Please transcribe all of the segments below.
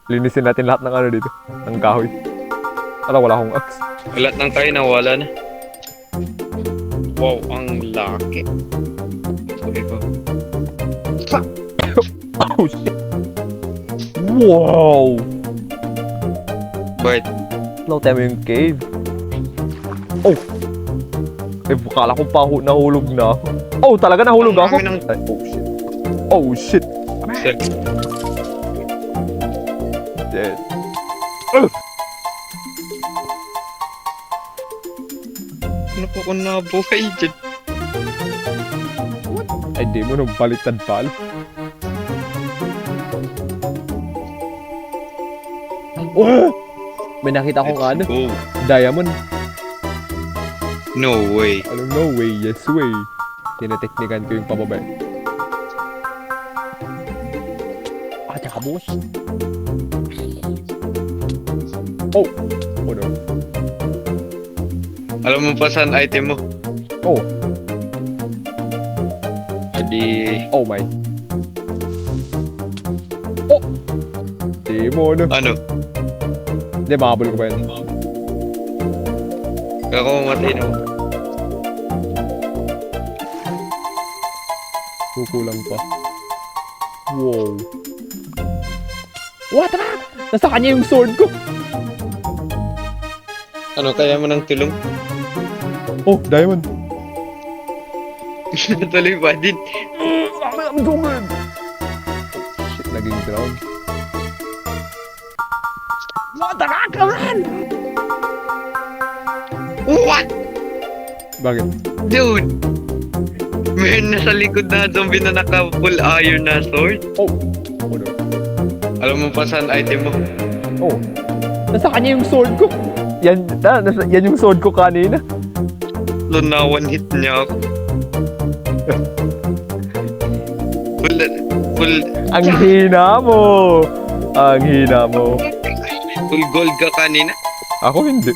Linisin natin lahat ng ano dito. Ng kahoy. Wala akong axe. Lahat ng kayo nawala na. Wow, ang laki. Okay ko. Oh shit. Wow! Bakit? Slow tayo yung cave. Oh! Eh, bukala ko nahulog na ako. Oh, talaga nahulog ako? Ang dami Ay, oh shit. Oh shit. Dead. Ano po kung nabuhay dyan? Ay, di mo nung baliktad pal. Oh! May nakita akong ano, Oh, diamond. no way. Ano, no way, yes way. Tinateknikan ko yung pababa. Ah, tsaka boss. Oh! Oh no. Alam mo pa saan item mo? Oh! Adi... Oh my. Oh! Di mo no. Ano? Hindi, makabul ko ba yan? Kako mamatay na ako. Kukulang pa. Wow. What the? Nasa kanya yung sword ko. Ano, kaya mo ng tulong? Oh, diamond. Natuloy pa din. I'm going. Shit, naging ground. What the heck, man? What? Bakit? Dude! Meron nasa likod na zombie na naka-full iron na sword. Oh. Oh no. Alam mo pa saan item mo? Oh. Nasa kanya yung sword ko. Yan yung sword ko kanina. So, na one hit niya ako. Full... Ang hina mo. Ang hina mo. Full gold ka kanina? Ako hindi.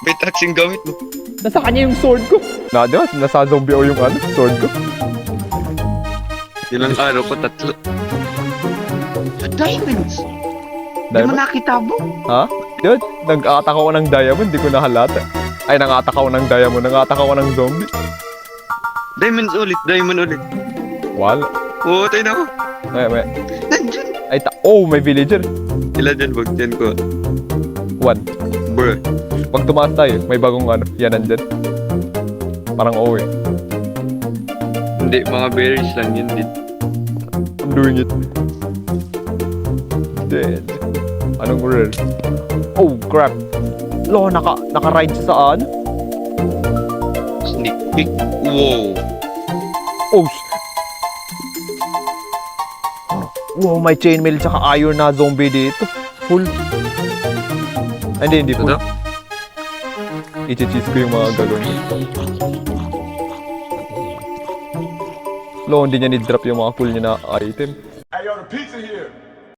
May tax yung gamit mo. Nasa kanya yung sword ko. Di ba? Nasa zombie o yung ano, sword ko. Ilang araw ko, 3. Diamonds! Di mo Diamond? nakita mo? Ha? Dude, nag-attack ako ng diamond, di ko nahalata. Ay, nang-attack ako ng diamond, nang-attack ako ng zombie. Diamonds ulit, diamond ulit. Wala. Oo, tayo na ako. May. Nandyan! Ay, oh, may villager. Ilan dyan, wag dyan ko. 1. Bruh. Pag tumaas tayo, may bagong ano, yan nandyan. Parang oh eh. Hindi, mga berries lang yun din. I'm doing it. Dead. Anong rare? Oh, crap. Lo, naka-ride siya sa ano? Sneak peek. Wow. Oh, wow, may chainmail tsaka iron na zombie dito. Full. Ay, hindi full. Ano? I-cheese ko yung mga gagawin. Lo, hindi niya ni-drop yung mga cool niya na item.